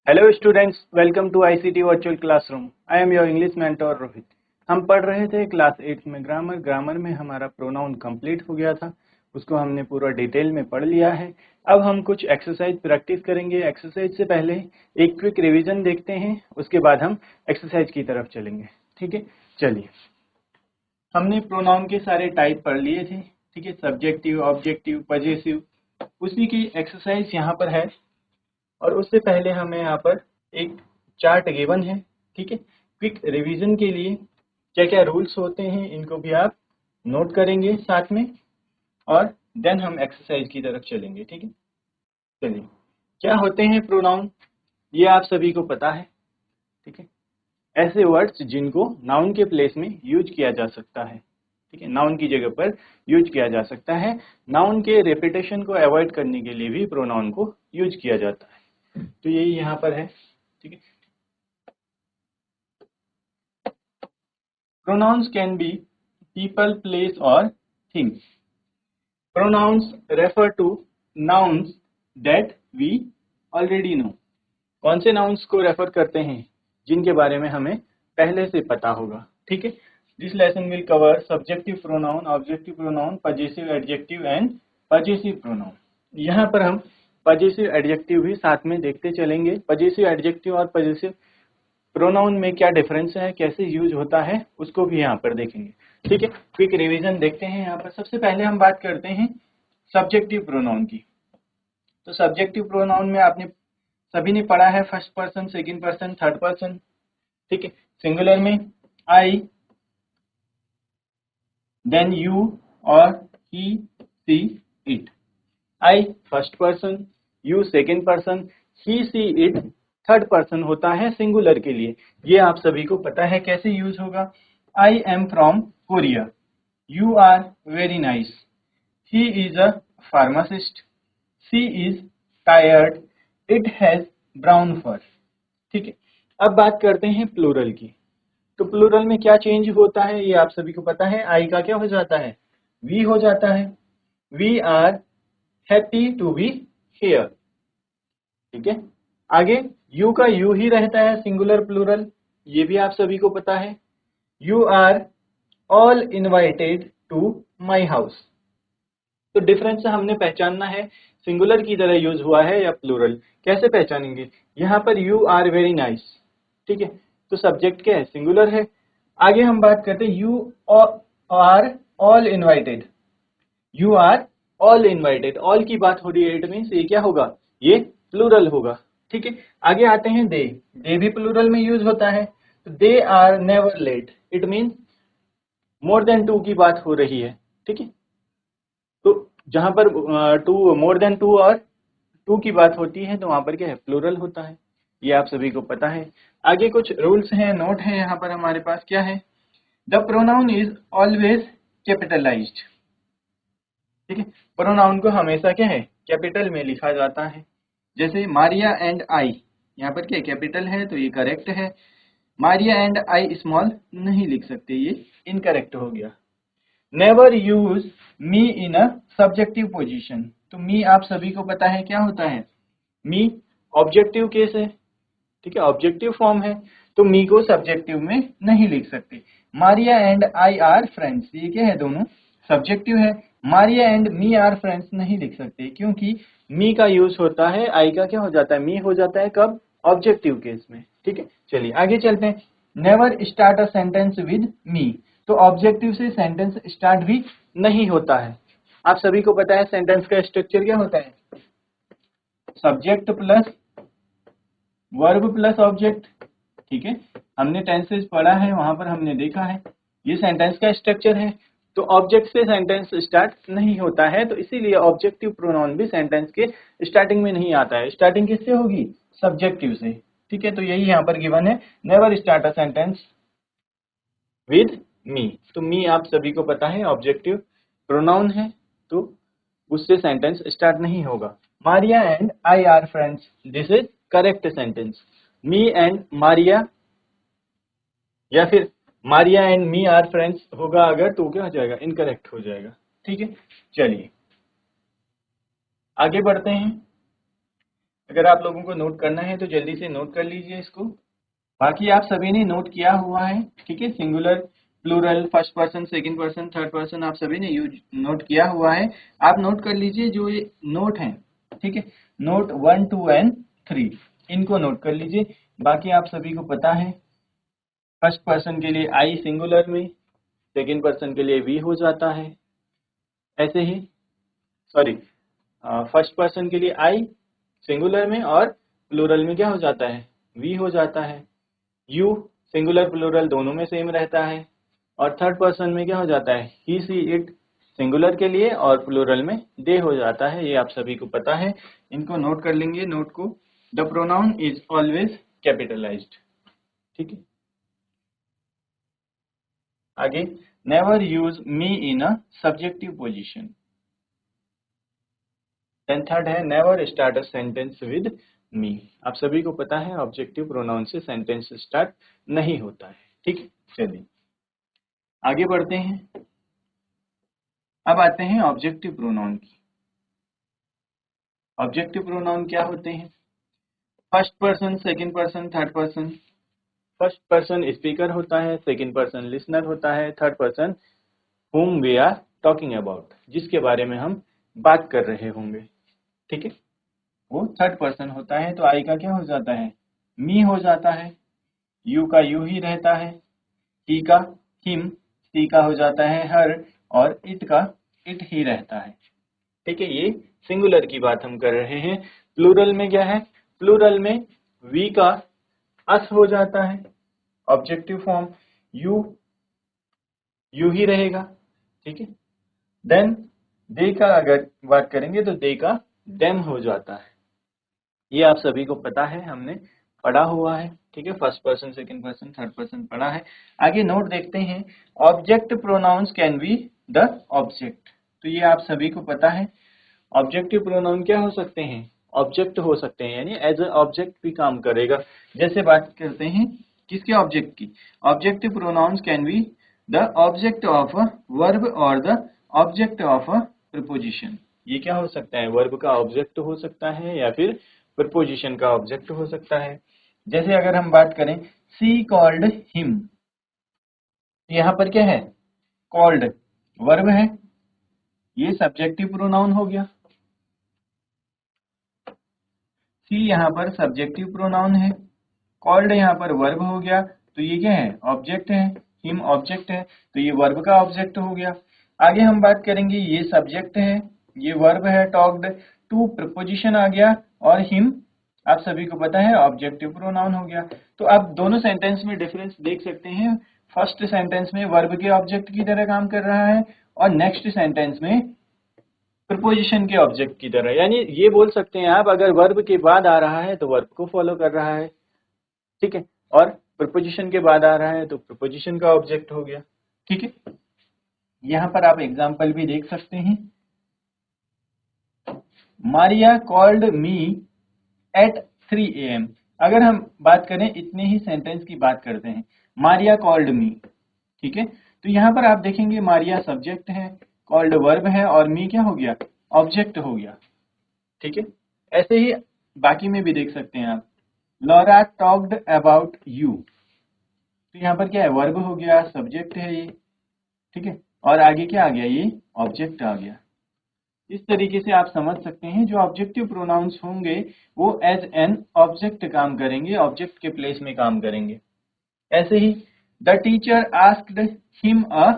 Hello students, welcome to ICT virtual classroom. I am your English mentor Rohit. हम पढ़ रहे थे क्लास 8 में ग्रामर में हमारा प्रोनाउन कंप्लीट हो गया था, उसको हमने पूरा डिटेल में पढ़ लिया है। अब हम कुछ एक्सरसाइज प्रैक्टिस करेंगे। एक्सरसाइज से पहले एक क्विक रिवीजन देखते हैं, उसके बाद हम एक्सरसाइज की तरफ चलेंगे। ठीक है, चलिए। हमने प्रोनाउन के सारे टाइप पढ़ लिए थे। ठीक है, सब्जेक्टिव, ऑब्जेक्टिव, पजेसिव, उसी की एक्सरसाइज यहाँ पर है। और उससे पहले हमें यहाँ पर एक चार्ट गिवन है। ठीक है, क्विक रिवीजन के लिए क्या क्या रूल्स होते हैं इनको भी आप नोट करेंगे साथ में, और देन हम एक्सरसाइज की तरफ चलेंगे। ठीक है, चलिए। क्या होते हैं प्रोनाउन, ये आप सभी को पता है। ठीक है, ऐसे वर्ड्स जिनको नाउन के प्लेस में यूज किया जा सकता है। ठीक है, नाउन की जगह पर यूज किया जा सकता है। नाउन के रेपिटेशन को अवॉइड करने के लिए भी प्रोनाउन को यूज किया जाता है। तो यही यहाँ पर है। ठीक है, pronouns can be people, place और things. Pronouns refer to nouns that we already know. कौन से नाउन्स को रेफर करते हैं, जिनके बारे में हमें पहले से पता होगा। ठीक है, this lesson will cover subjective pronoun, objective pronoun, possessive adjective and possessive pronoun. यहाँ पर हम पजेसिव एडजेक्टिव भी साथ में देखते चलेंगे। पजेसिव एडजेक्टिव और पजेसिव प्रोनाउन में क्या डिफरेंस है, कैसे यूज होता है, उसको भी यहाँ पर देखेंगे। ठीक है, क्विक रिवीजन देखते हैं। यहाँ पर सबसे पहले हम बात करते हैं सब्जेक्टिव प्रोनाउन की। तो सब्जेक्टिव प्रोनाउन में आपने सभी ने पढ़ा है first person, second person, third person. ठीक है, सिंगुलर में आई, देन यू और he, she, it. I first person, you second person, he, she, it third person होता है सिंगुलर के लिए। ये आप सभी को पता है कैसे यूज होगा। I am from Korea, you are very nice, he is a pharmacist, she is tired, it has brown fur. ठीक है, अब बात करते हैं प्लूरल की। तो प्लूरल में क्या चेंज होता है, ये आप सभी को पता है। आई का क्या हो जाता है, वी हो जाता है। We are happy to be here. ठीक है, आगे यू का यू ही रहता है सिंगुलर प्लूरल, ये भी आप सभी को पता है। You are all invited to my house. तो डिफरेंस हमने पहचानना है, सिंगुलर की तरह यूज हुआ है या प्लूरल, कैसे पहचानेंगे। यहाँ पर यू आर वेरी नाइस, ठीक है, तो सब्जेक्ट क्या है, सिंगुलर है। आगे हम बात करते हैं you are all invited. You are all invited, all की बात हो रही है, इट मीन्स ये क्या होगा, ये प्लूरल होगा। ठीक है, आगे आते हैं दे भी प्लूरल में यूज होता है। तो they are never late, it means more than two की बात हो रही है। ठीक है, तो जहां पर टू, मोर देन टू और टू की बात होती है तो वहां पर क्या है, प्लूरल होता है। ये आप सभी को पता है। आगे कुछ रूल्स हैं, नोट है यहाँ पर हमारे पास। क्या है, the pronoun is always capitalized. ठीक है, प्रोनाउन को हमेशा क्या है, कैपिटल में लिखा जाता है। जैसे मारिया एंड आई, यहाँ पर क्या कैपिटल है तो ये करेक्ट है। मारिया एंड आई स्मॉल नहीं लिख सकते, ये इनकरेक्ट हो गया। Never use me in a subjective position. तो मी आप सभी को पता है क्या होता है, मी ऑब्जेक्टिव केस है। ठीक है, ऑब्जेक्टिव फॉर्म है, तो मी को सब्जेक्टिव में नहीं लिख सकते। Maria and I are friends, ये क्या है, दोनों सब्जेक्टिव है। Maria and me are friends नहीं लिख सकते, क्योंकि मी का यूज होता है, आई का क्या हो जाता है, मी हो जाता है, कब, ऑब्जेक्टिव केस में। ठीक है, चलिए आगे चलते हैं। Never start a sentence with मी। तो ऑब्जेक्टिव से सेंटेंस स्टार्ट भी नहीं होता है। आप सभी को पता है सेंटेंस का स्ट्रक्चर क्या होता है, subject plus verb plus object. ठीक है, हमने टेंसेस पढ़ा है, वहां पर हमने देखा है ये सेंटेंस का स्ट्रक्चर है। तो ऑब्जेक्ट से सेंटेंस स्टार्ट नहीं होता है, तो इसीलिए ऑब्जेक्टिव प्रोनाउन भी सेंटेंस के स्टार्टिंग में नहीं आता है। स्टार्टिंग किससे होगी, सब्जेक्टिव से। ठीक है, तो यही यहाँ पर गिवन है, never start a sentence with मी। तो मी आप सभी को पता है ऑब्जेक्टिव प्रोनाउन है, तो उससे सेंटेंस स्टार्ट नहीं होगा। Maria and I are friends, this is correct sentence. Me and Maria या फिर Maria and me are friends होगा अगर, तो क्या हो जाएगा, इनकरेक्ट हो जाएगा। ठीक है, चलिए आगे बढ़ते हैं। अगर आप लोगों को नोट करना है तो जल्दी से नोट कर लीजिए इसको। बाकी आप सभी ने नोट किया हुआ है, ठीक है। Singular, plural, first person, second person, third person आप सभी ने यूज नोट किया हुआ है। आप नोट कर लीजिए जो ये नोट है, ठीक है। नोट 1, 2 एंड 3 इनको नोट कर लीजिए। बाकी आप सभी को पता है फर्स्ट पर्सन के लिए आई सिंगुलर में, सेकंड पर्सन के लिए वी हो जाता है। ऐसे ही सॉरी, फर्स्ट पर्सन के लिए आई सिंगुलर में और प्लूरल में क्या हो जाता है, वी हो जाता है। यू सिंगुलर प्लूरल दोनों में सेम रहता है। और थर्ड पर्सन में क्या हो जाता है, ही सी इट सिंगुलर के लिए और प्लूरल में दे हो जाता है। ये आप सभी को पता है, इनको नोट कर लेंगे नोट को। The pronoun is always capitalized, ठीक है। आगे, never use me in a subjective position. Then third है never start a sentence with me. आप सभी को पता है ऑब्जेक्टिव प्रोनाउन से सेंटेंस स्टार्ट नहीं होता है, ठीक है। चलिए आगे बढ़ते हैं। अब आते हैं ऑब्जेक्टिव प्रोनाउन की। ऑब्जेक्टिव प्रोनाउन क्या होते हैं, first person, second person, third person. First person speaker होता है, सेकंड पर्सन लिसनर होता है, third person whom we are talking about, जिसके बारे में हम बात कर रहे होंगे, ठीक है। वो थर्ड पर्सन होता है। तो आई का क्या हो जाता है, मी हो जाता है। यू का यू ही रहता है। ही का हिम, सी का हो जाता है हर, और इट का इट ही रहता है, ठीक है। ये सिंगुलर की बात हम कर रहे हैं। प्लूरल में क्या है, प्लूरल में वी का अस हो जाता है। ऑब्जेक्टिव फॉर्म यू यू ही रहेगा, ठीक है। देन दे का अगर बात करेंगे तो दे का देम हो जाता है। ये आप सभी को पता है, हमने पढ़ा हुआ है, ठीक है। First person, second person, third person पढ़ा है। आगे नोट देखते हैं, object pronouns can be the object. तो ये आप सभी को पता है, ऑब्जेक्टिव प्रोनाउन क्या हो सकते हैं, ऑब्जेक्ट हो सकते हैं, यानी एज ए ऑब्जेक्ट भी काम करेगा। जैसे बात करते हैं किसके ऑब्जेक्ट की, objective pronouns can be the object of a verb और the object of a preposition. ये क्या हो सकता है, वर्ब का ऑब्जेक्ट हो सकता है या फिर प्रीपोजिशन का ऑब्जेक्ट हो सकता है। जैसे अगर हम बात करें सी कॉल्ड हिम, यहाँ पर क्या है, कॉल्ड वर्ब है, ये सब्जेक्टिव प्रोनाउन हो गया। सी यहाँ पर सब्जेक्टिव प्रोनाउन है, कॉल्ड यहाँ पर वर्ब हो गया, तो ये क्या है, ऑब्जेक्ट है। हिम ऑब्जेक्ट है, तो ये वर्ब का ऑब्जेक्ट हो गया। आगे हम बात करेंगे, ये सब्जेक्ट है, ये वर्ब है टॉक्ड, टू प्रपोजिशन आ गया, और हिम आप सभी को पता है ऑब्जेक्टिव प्रोनाउन हो गया। तो आप दोनों सेंटेंस में डिफरेंस देख सकते हैं। फर्स्ट सेंटेंस में वर्ब के ऑब्जेक्ट की तरह काम कर रहा है, और नेक्स्ट सेंटेंस में प्रीपोजिशन के ऑब्जेक्ट की तरह। यानी ये बोल सकते हैं आप, अगर वर्ब के बाद आ रहा है तो वर्ब को फॉलो कर रहा है, ठीक है, और प्रीपोजिशन के बाद आ रहा है तो प्रीपोजिशन का ऑब्जेक्ट हो गया, ठीक है। यहाँ पर आप एग्जाम्पल भी देख सकते हैं, Maria called me at 3 AM। अगर हम बात करें, इतने ही सेंटेंस की बात करते हैं, मारिया कॉल्ड मी, ठीक है। तो यहाँ पर आप देखेंगे मारिया सब्जेक्ट है, कॉल्ड वर्ब है, और मी क्या हो गया, ऑब्जेक्ट हो गया, ठीक है। ऐसे ही बाकी में भी देख सकते हैं आप, लॉरा टॉक्ड अबाउट यू, तो यहाँ पर क्या है, वर्ब हो गया, सब्जेक्ट है ये, ठीक है, और आगे क्या आ गया, ये ऑब्जेक्ट आ गया। इस तरीके से आप समझ सकते हैं, जो ऑब्जेक्टिव प्रोनाउंस होंगे वो एज एन ऑब्जेक्ट काम करेंगे, ऑब्जेक्ट के प्लेस में काम करेंगे। ऐसे ही the teacher asked him a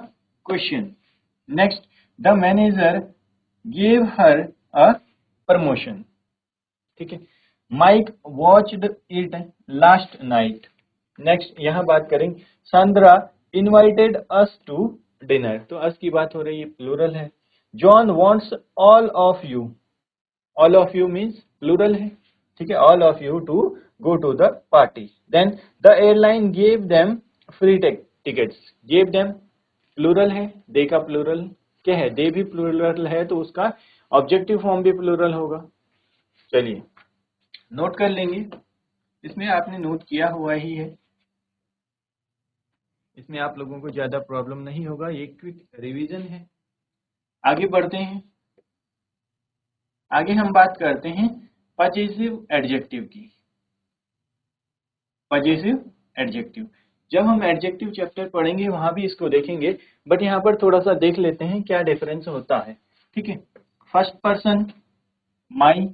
question, next the manager gave her a promotion, ठीक है। Mike watched it last night, next यहाँ बात करें, Sandra invited us to dinner, तो अस की बात हो रही है, प्लूरल है। John wants all of you, all of you means plural है, ठीक है, all of you to go to the party. Then the airline gave them free tickets, gave them plural है, दे का प्लूरल क्या है, दे भी प्लूरल है, तो उसका ऑब्जेक्टिव फॉर्म भी प्लूरल होगा। चलिए नोट कर लेंगे, इसमें आपने नोट किया हुआ ही है, इसमें आप लोगों को ज्यादा प्रॉब्लम नहीं होगा, ये क्विक रिवीजन है। आगे बढ़ते हैं, आगे हम बात करते हैं पजेसिव एडजेक्टिव की। पजेसिव एडजेक्टिव, जब हम एडजेक्टिव चैप्टर पढ़ेंगे वहां भी इसको देखेंगे, बट यहाँ पर थोड़ा सा देख लेते हैं क्या डिफरेंस होता है। ठीक है, फर्स्ट पर्सन माई,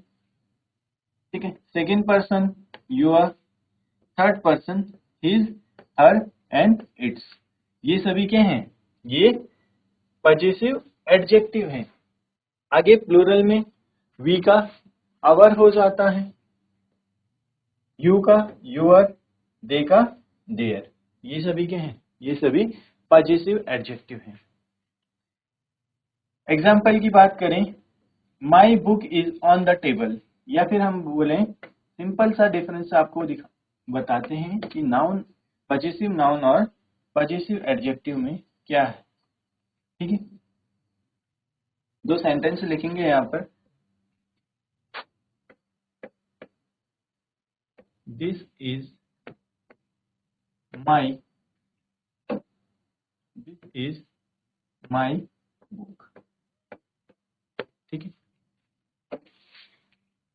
ठीक है, second person your, third person his, her and it's, ये सभी क्या हैं? ये पजेसिव एडजेक्टिव हैं। आगे प्लूरल में वी का आवर हो जाता है, यू का योर, दे का देयर, ये सभी क्या हैं? ये सभी पजेसिव एडजेक्टिव हैं। एग्जाम्पल की बात करें, my book is on the table, या फिर हम बोलें सिंपल सा डिफरेंस आपको बताते हैं कि नाउन, पजेसिव नाउन और पजेसिव एडजेक्टिव में क्या है। ठीक है, दो सेंटेंस लिखेंगे यहाँ पर। This is my, this is my book. ठीक है,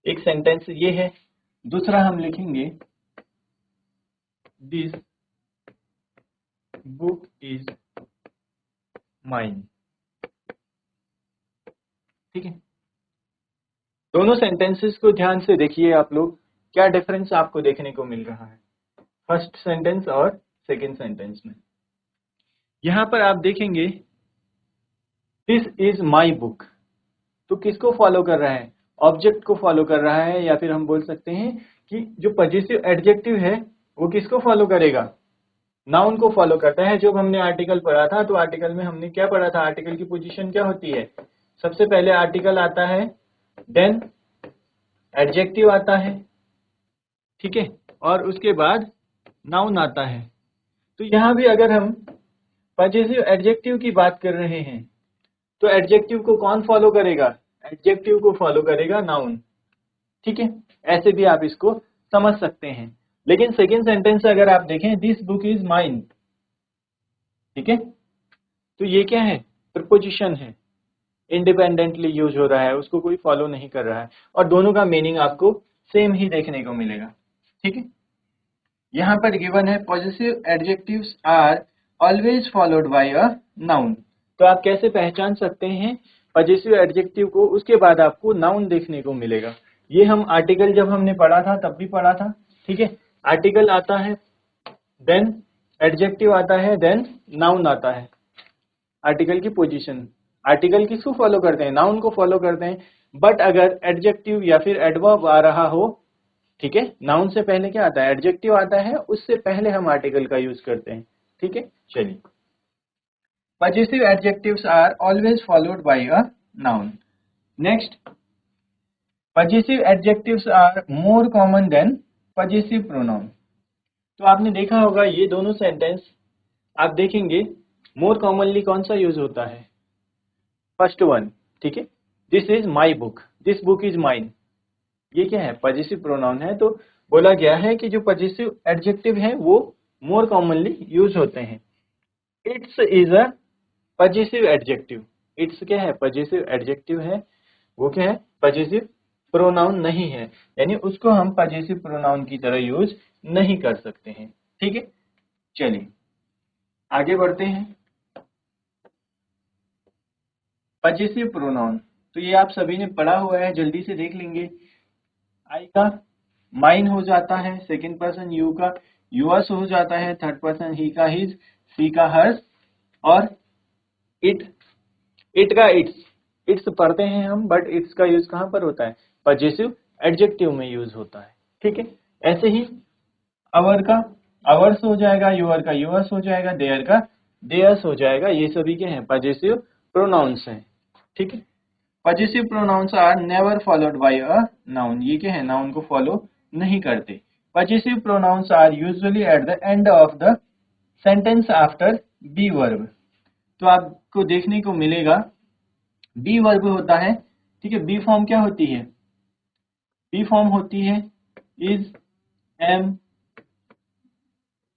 एक सेंटेंस ये है। दूसरा हम लिखेंगे दिस बुक इज माइन। ठीक है, दोनों सेंटेंसेस को ध्यान से देखिए आप लोग, क्या डिफरेंस आपको देखने को मिल रहा है फर्स्ट सेंटेंस और सेकंड सेंटेंस में। यहां पर आप देखेंगे दिस इज माई बुक, तो किसको फॉलो कर रहा है? ऑब्जेक्ट को फॉलो कर रहा है, या फिर हम बोल सकते हैं कि जो पजेसिव एडजेक्टिव है वो किसको फॉलो करेगा? नाउन को फॉलो करता है। जब हमने आर्टिकल पढ़ा था तो आर्टिकल में हमने क्या पढ़ा था? आर्टिकल की पोजीशन क्या होती है? सबसे पहले आर्टिकल आता है, देन एडजेक्टिव आता है, ठीक है, और उसके बाद नाउन आता है। तो यहाँ भी अगर हम पजेसिव एडजेक्टिव की बात कर रहे हैं तो एडजेक्टिव को कौन फॉलो करेगा? एडजेक्टिव को फॉलो करेगा नाउन। ठीक है, ऐसे भी आप इसको समझ सकते हैं। लेकिन सेकेंड सेंटेंस अगर आप देखें, दिस बुक इज माइन, ठीक है, तो ये क्या है? प्रपोजिशन है, इंडिपेंडेंटली यूज हो रहा है, उसको कोई फॉलो नहीं कर रहा है, और दोनों का मीनिंग आपको सेम ही देखने को मिलेगा। ठीक है, यहाँ पर गिवन है positive adjectives are always followed by a noun. तो आप कैसे पहचान सकते हैं पॉजिटिव एडजेक्टिव को? उसके बाद आपको नाउन देखने को मिलेगा। ये हम आर्टिकल जब हमने पढ़ा था तब भी पढ़ा था। ठीक है, आर्टिकल आता है, देन एडजेक्टिव आता है, देन नाउन आता है। आर्टिकल की पोजीशन, आर्टिकल किसको फॉलो करते हैं? नाउन को फॉलो करते हैं। बट अगर एडजेक्टिव या फिर एडवर्ब आ रहा हो, ठीक है, नाउन से पहले क्या आता है? एडजेक्टिव आता है, उससे पहले हम आर्टिकल का यूज करते हैं। ठीक है, चलिए, possessive adjectives are always followed by a noun. Next, possessive adjectives are more common than possessive pronoun. तो आपने देखा होगा ये दोनों सेंटेंस आप देखेंगे मोर कॉमनली कौन सा यूज होता है? फर्स्ट वन, ठीक है, this is my book, this book is mine, ये क्या है? पजेसिव प्रोनाउन है। तो बोला गया है कि जो पजेसिव एडजेक्टिव है वो मोर कॉमनली यूज होते हैं। It's is a possessive adjective, it's क्या है? पजेसिव एडजेक्टिव है, वो क्या है? पजेसिव प्रोनाउन नहीं है, यानी उसको हम पजेसिव प्रोनाउन की तरह यूज नहीं कर सकते हैं। ठीक है, चलिए आगे बढ़ते हैं। पजेसिव प्रोनाउन, तो ये आप सभी ने पढ़ा हुआ है, जल्दी से देख लेंगे। आई का माइन हो जाता है, सेकंड पर्सन यू का यूअर्स हो जाता है, थर्ड पर्सन ही का हिज, सी का हर्स, और इट, इट का इट्स, इट्स पढ़ते हैं हम, बट इट्स का यूज कहाँ पर होता है? पजेसिव एडजेक्टिव में यूज होता है। ठीक है, ऐसे ही अवर का अवर्स हो जाएगा, यूअर का यूअर्स हो जाएगा, देयर का देयर्स हो जाएगा, ये सभी के हैं? पजेसिव प्रोनाउंस हैं। ठीक है, possessive pronouns are never followed by a noun, ये क्या है? नाउन को फॉलो नहीं करते। Possessive pronouns are usually at the end of the sentence after be verb. तो आपको देखने को मिलेगा बी वर्ब होता है, ठीक है। बी फॉर्म क्या होती है? बी फॉर्म होती है इज, एम,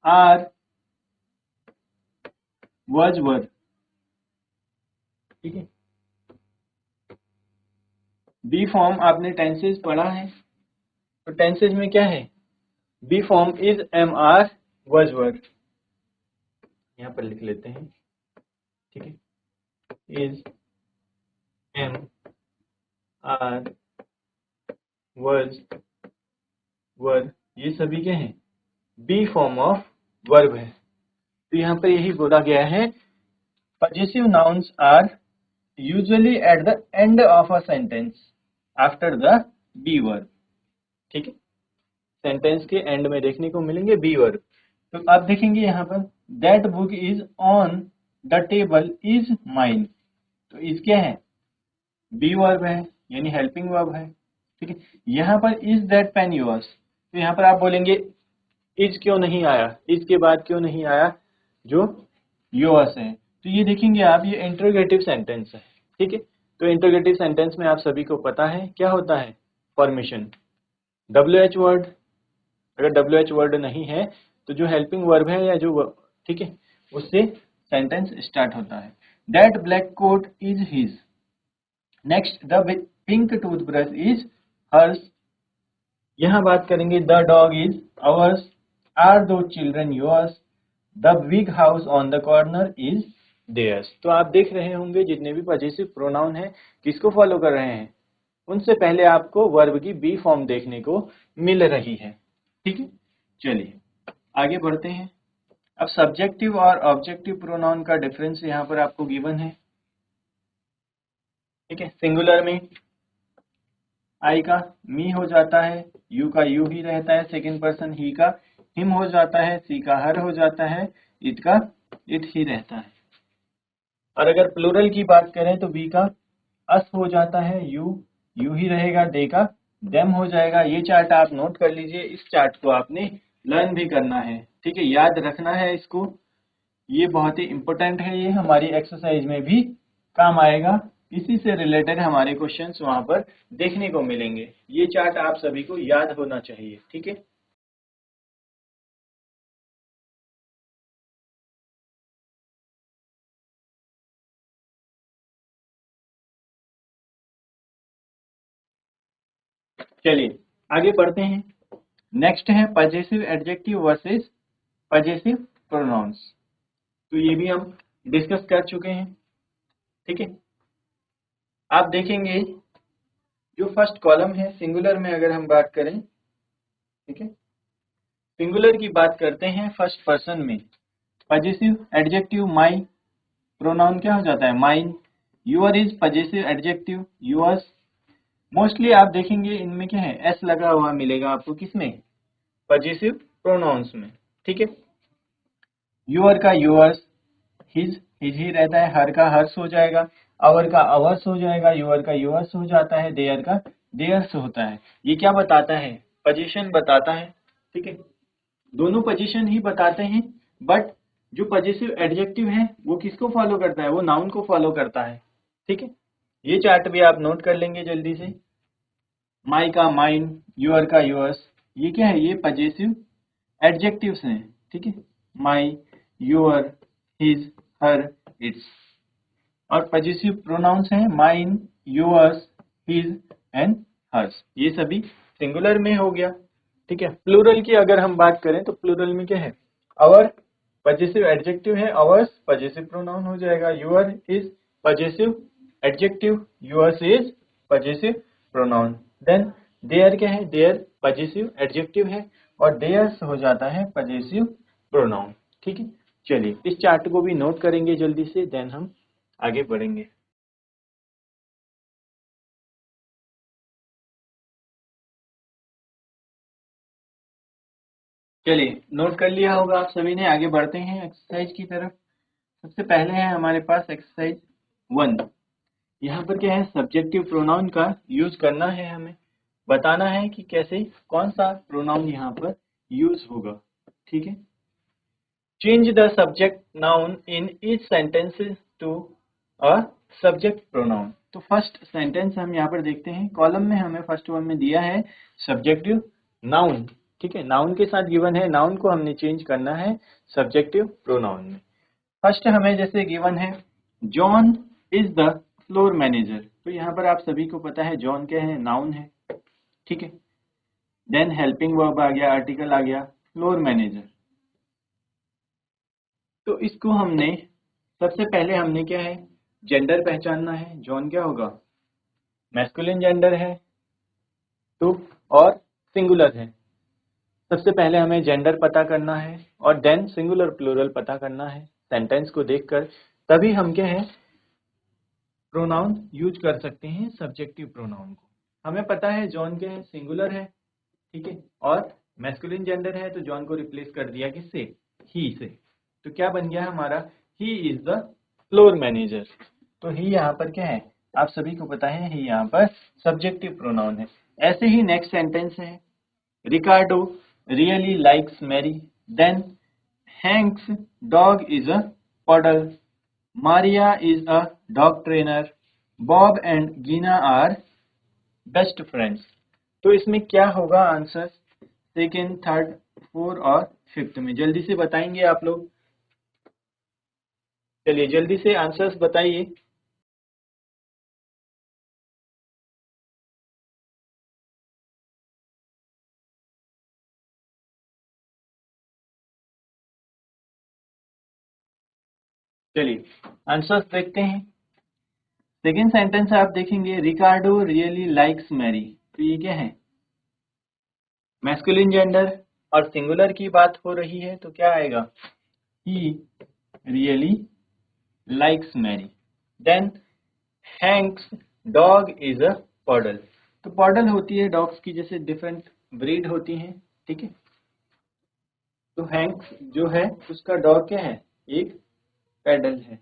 आर, वज, वर, ठीक है। बी फॉर्म आपने टेंसेस पढ़ा है, तो टेंसेज में क्या है, be form is am are was were, यहाँ पर लिख लेते हैं, ठीक है, is am are was were, ये सभी क्या है, बी फॉर्म ऑफ वर्ब है। तो यहाँ पर यही बोला गया है, possessive nouns are usually at the end of a sentence after the be verb, ठीक है, सेंटेंस के एंड में देखने को मिलेंगे बी वर्ब। तो आप देखेंगे यहाँ पर that book is on the table is mine, तो इज क्या है, बी वर्ब है, यानी हेल्पिंग वर्ब है, ठीक है। यहाँ पर इज दैट पेन योर्स, तो यहाँ पर आप बोलेंगे इज क्यों नहीं आया, इज के बाद क्यों नहीं आया जो योर्स है, तो ये देखेंगे आप, ये इंटरोगेटिव सेंटेंस है, ठीक है। तो इंटरोगेटिव सेंटेंस में आप सभी को पता है क्या होता है, फॉर्मेशन, WH वर्ड, अगर WH वर्ड नहीं है तो जो हेल्पिंग वर्ब है या जो, ठीक है, उससे सेंटेंस स्टार्ट होता है। That black coat is his, next the pink toothbrush is hers, यहाँ बात करेंगे the dog is ours, are दो children yours, the big house on the corner is theirs. तो आप देख रहे होंगे जितने भी पजेसिव प्रोनाउन है किसको फॉलो कर रहे हैं, उनसे पहले आपको वर्ब की बी फॉर्म देखने को मिल रही है, ठीक है। चलिए आगे बढ़ते हैं। अब सब्जेक्टिव और ऑब्जेक्टिव प्रोनाउन का डिफरेंस यहाँ पर आपको गिवन है, ठीक है। सिंगुलर में आई का मी हो जाता है, यू का यू ही रहता है, सेकंड पर्सन ही का हिम हो जाता है, सी का हर हो जाता है, इट का इट ही रहता है। और अगर प्लूरल की बात करें तो बी का अस हो जाता है, यू ही रहेगा, दे का देम हो जाएगा। ये चार्ट आप नोट कर लीजिए, इस चार्ट को आपने लर्न भी करना है, ठीक है, याद रखना है इसको, ये बहुत ही इंपॉर्टेंट है, ये हमारी एक्सरसाइज में भी काम आएगा, इसी से रिलेटेड हमारे क्वेश्चंस वहां पर देखने को मिलेंगे। ये चार्ट आप सभी को याद होना चाहिए, ठीक है। चलिए आगे बढ़ते हैं। नेक्स्ट है possessive adjective versus possessive pronouns, तो ये भी हम डिस्कस कर चुके हैं, ठीक है। आप देखेंगे जो फर्स्ट कॉलम है सिंगुलर में अगर हम बात करें, ठीक है, सिंगुलर की बात करते हैं फर्स्ट पर्सन में, पजेसिव एडजेक्टिव माई, प्रोनाउन क्या हो जाता है, mine, your is possessive adjective yours. Mostly आप देखेंगे इनमें क्या है, एस लगा हुआ मिलेगा आपको, किसमें, पजेसिव प्रोनाउंस में, ठीक है। यूअर का यूअर्स, हिज ही रहता है, हर का हर्स हो जाएगा, आवर का अवर्स हो जाएगा, यूअर का यूअर्स हो जाता है, देयर का देयर्स होता है। ये क्या बताता है, पोजीशन बताता है, ठीक है, दोनों पोजीशन ही बताते हैं, बट जो पजेसिव एडजेक्टिव है वो किसको फॉलो करता है, वो नाउन को फॉलो करता है, ठीक है। ये चार्ट भी आप नोट कर लेंगे जल्दी से, माई का माइन, यूअर का यूअर्स, ये क्या है, ये पजेसिव एडजेक्टिव्स हैं, ठीक है, my, your, his, her, its. और पजेसिव प्रोनाउंस हैं mine, yours, his and hers, ये सभी सिंगुलर में हो गया, ठीक है। प्लूरल की अगर हम बात करें तो प्लूरल में क्या है, आवर पजेसिव एडजेक्टिव है, आवर्स पजेसिव प्रोनाउन हो जाएगा, your is possessive adjective, yours is possessive pronoun, then their क्या है, देयर पजेसिव एडजेक्टिव है और देयर्स हो जाता है पजेसिव प्रोनाउन, ठीक है। चलिए इस चार्ट को भी नोट करेंगे जल्दी से, देन हम आगे बढ़ेंगे। चलिए नोट कर लिया होगा आप सभी ने, आगे बढ़ते हैं एक्सरसाइज की तरफ। सबसे पहले है हमारे पास एक्सरसाइज 1। यहाँ पर क्या है, सब्जेक्टिव प्रोनाउन का यूज करना है, हमें बताना है कि कैसे कौन सा प्रोनाउन यहाँ पर यूज होगा, ठीक है। Change the subject noun in each sentences to a subject pronoun. तो फर्स्ट सेंटेंस हम यहाँ पर देखते हैं, कॉलम में हमें फर्स्ट वन में दिया है सब्जेक्टिव नाउन, ठीक है, नाउन के साथ गिवन है, नाउन को हमने चेंज करना है सब्जेक्टिव प्रोनाउन में। फर्स्ट हमें जैसे गिवन है, John is the floor manager, तो यहाँ पर आप सभी को पता है जॉन क्या है, नाउन है, ठीक है। देन हेल्पिंग वर्ब आ गया, आर्टिकल आ गया, फ्लोर मैनेजर। तो इसको हमने सबसे पहले हमने क्या है, जेंडर पहचानना है। जॉन क्या होगा, मैस्कुलिन जेंडर है तो, और सिंगुलर है। सबसे पहले हमें जेंडर पता करना है और देन सिंगुलर प्लूरल पता करना है सेंटेंस को देखकर, तभी हम क्या है प्रोनाउन यूज कर सकते हैं, सब्जेक्टिव प्रोनाउन को। हमें पता है जॉन क्या है, सिंगुलर है, ठीक है, और मैस्कुलिन जेंडर है तो जॉन को रिप्लेस कर दिया किससे, ही से। तो क्या बन गया हमारा, he is the floor manager. तो ही यहाँ पर क्या है, आप सभी को पता है ही यहाँ पर सब्जेक्टिव प्रोनाउन है। ऐसे ही नेक्स्ट सेंटेंस है, Ricardo really likes Mary, then Hank's dog is a poodle, Maria is a dog trainer, Bob and Gina are best friends. तो इसमें क्या होगा आंसर, सेकेंड, थर्ड, फोर्थ और फिफ्थ में जल्दी से बताएंगे आप लोग। चलिए जल्दी से आंसर्स बताइए। चलिए आंसर्स देखते हैं। सेकेंड सेंटेंस आप देखेंगे, रिकार्डो रियली लाइक्स मैरी। तो ये क्या है, मैस्कुलिन जेंडर और सिंगुलर की बात हो रही है तो क्या आएगा, he really likes Mary. Then Hank's dog is a poodle. तो पॉडल होती है डॉग्स की, जैसे डिफरेंट ब्रीड होती हैं, ठीक है। तो हैंक्स जो है उसका डॉग क्या है, एक पैडल है।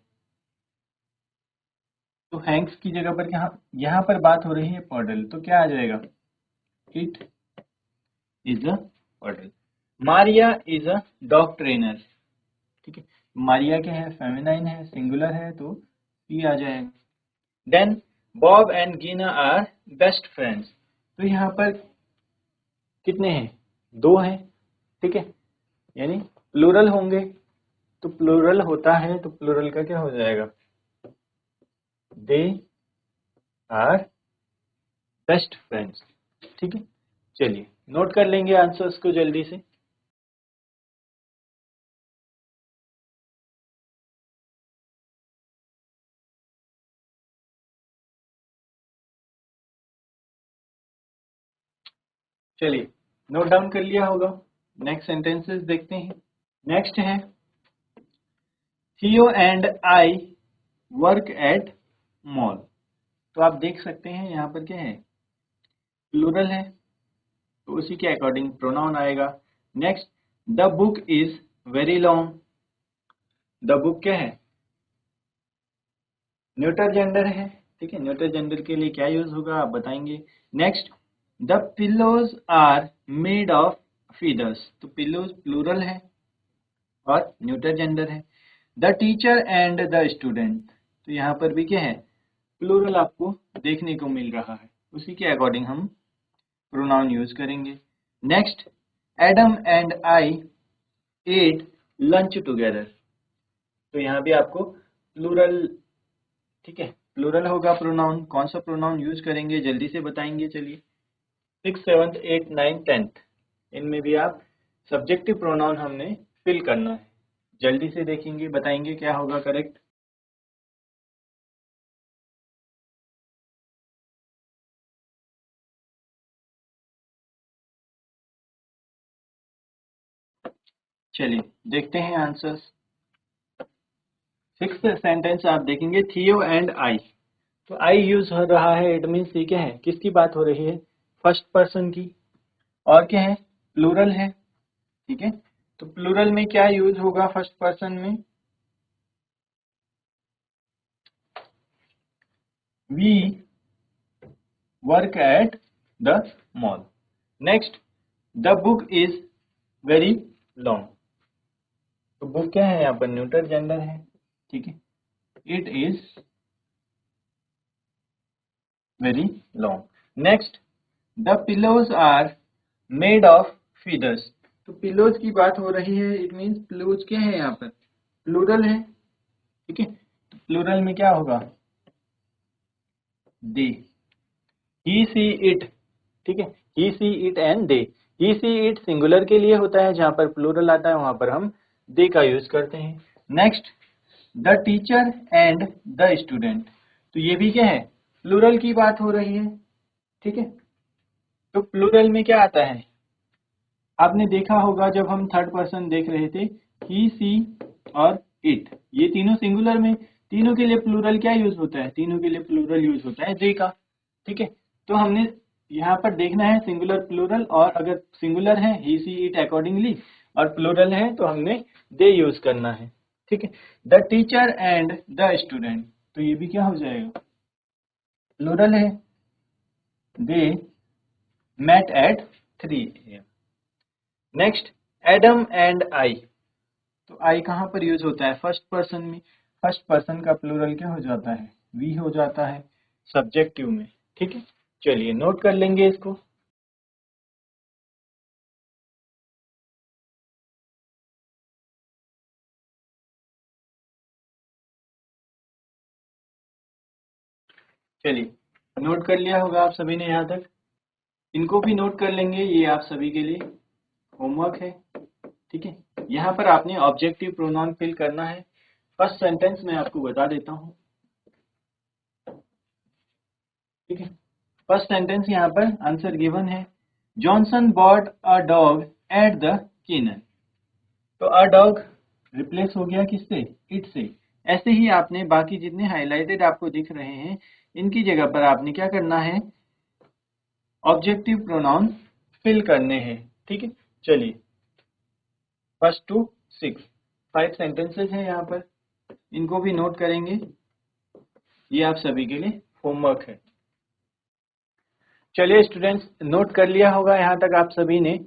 तो हैंक्स की जगह पर यहाँ पर बात हो रही है पॉडल, तो क्या आ जाएगा, it is a poodle. Maria is a dog trainer, ठीक है, मारिया क्या है, फेमिनाइन है, सिंगुलर है तो पी आ जाएगा। Then Bob and Gina are best friends. तो यहाँ पर कितने हैं, दो हैं, ठीक है, यानी प्लूरल होंगे। तो प्लूरल होता है तो प्लूरल का क्या हो जाएगा, दे आर बेस्ट फ्रेंड्स, ठीक है। चलिए नोट कर लेंगे आंसर्स को जल्दी से। चलिए नोट डाउन कर लिया होगा। नेक्स्ट सेंटेंसेस देखते हैं। नेक्स्ट है, थियो and I work at mall. तो आप देख सकते हैं यहाँ पर क्या है, प्लूरल है तो उसी के अकॉर्डिंग प्रोनाउन आएगा। Next, the book is very long. The book क्या है, न्यूटर जेंडर है, ठीक है, न्यूटर जेंडर के लिए क्या यूज होगा आप बताएंगे। Next, the pillows are made of feathers. तो पिलोज प्लूरल है और न्यूटर जेंडर है। The teacher and the student, तो यहाँ पर भी क्या है, प्लूरल आपको देखने को मिल रहा है, उसी के अकॉर्डिंग हम प्रोनाउन यूज करेंगे। Next, Adam and I ate lunch together. तो यहाँ भी आपको प्लूरल, ठीक है, प्लूरल होगा प्रोनाउन। कौन सा प्रोनाउन यूज करेंगे जल्दी से बताएंगे। चलिए 6, 7, 8, 9, 10 इनमें भी आप सब्जेक्टिव प्रोनाउन हमने फिल करना है। जल्दी से देखेंगे, बताएंगे क्या होगा करेक्ट। चलिए देखते हैं आंसर्स। सिक्स्थ सेंटेंस आप देखेंगे, थियो एंड आई। तो आई यूज हो रहा है, इट मीन्स ये क्या है, किसकी बात हो रही है, फर्स्ट पर्सन की, और क्या है, प्लूरल है, ठीक है। तो प्लूरल में क्या यूज होगा फर्स्ट पर्सन में, we work at the mall. Next, the book is very long. तो बुक क्या है, यहाँ पर न्यूटर जेंडर है, ठीक है, it is very long. Next, the pillows are made of feathers. तो पिलोज की बात हो रही है, इट मीन्स पिलोज क्या है, यहाँ पर प्लूरल है, ठीक है। तो प्लूरल में क्या होगा, दे, ही सी इट, ठीक है, he she it and they. He she it singular के लिए होता है, जहां पर प्लूरल आता है वहां पर हम दे का यूज करते हैं। Next, the teacher and the student, तो ये भी क्या है, प्लूरल की बात हो रही है, ठीक है। तो प्लूरल में क्या आता है, आपने देखा होगा जब हम थर्ड पर्सन देख रहे थे, ही सी और इट, ये तीनों सिंगुलर में, तीनों के लिए प्लूरल क्या यूज होता है, तीनों के लिए प्लूरल यूज होता है दे का, ठीक है। तो हमने यहाँ पर देखना है सिंगुलर प्लूरल, और अगर सिंगुलर है ही सी इट अकॉर्डिंगली, और प्लूरल है तो हमने दे यूज करना है, ठीक है। The teacher and the student, तो ये भी क्या हो जाएगा, प्लूरल है, they met at 3 AM। Next, Adam and I, तो आई कहाँ पर यूज होता है, फर्स्ट पर्सन में। फर्स्ट पर्सन का प्लूरल क्या हो जाता है, वी हो जाता है सब्जेक्टिव में, ठीक है। चलिए नोट कर लेंगे इसको। चलिए नोट कर लिया होगा आप सभी ने यहाँ तक, इनको भी नोट कर लेंगे, ये आप सभी के लिए होमवर्क है, ठीक है। यहाँ पर आपने ऑब्जेक्टिव प्रोनाउन फिल करना है। फर्स्ट सेंटेंस मैं आपको बता देता हूँ, ठीक है। फर्स्ट सेंटेंस यहाँ पर आंसर गिवन है, Johnson bought a dog at the kennel. तो अ डॉग रिप्लेस हो गया किससे, इट से। ऐसे ही आपने बाकी जितने हाईलाइटेड आपको दिख रहे हैं, इनकी जगह पर आपने क्या करना है, ऑब्जेक्टिव प्रोनाउन फिल करने हैं, ठीक है। चलिए, फर्स्ट टू 6 5 सेंटेंसेस हैं यहाँ पर, इनको भी नोट करेंगे, ये आप सभी के लिए होमवर्क है। चलिए स्टूडेंट्स, नोट कर लिया होगा यहाँ तक आप सभी ने।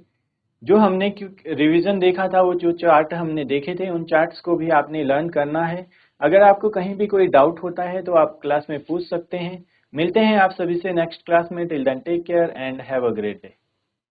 जो हमने रिवीजन देखा था, वो जो चार्ट हमने देखे थे, उन चार्ट्स को भी आपने लर्न करना है। अगर आपको कहीं भी कोई डाउट होता है तो आप क्लास में पूछ सकते हैं। मिलते हैं आप सभी से नेक्स्ट क्लास में। Till then take care and have a great day.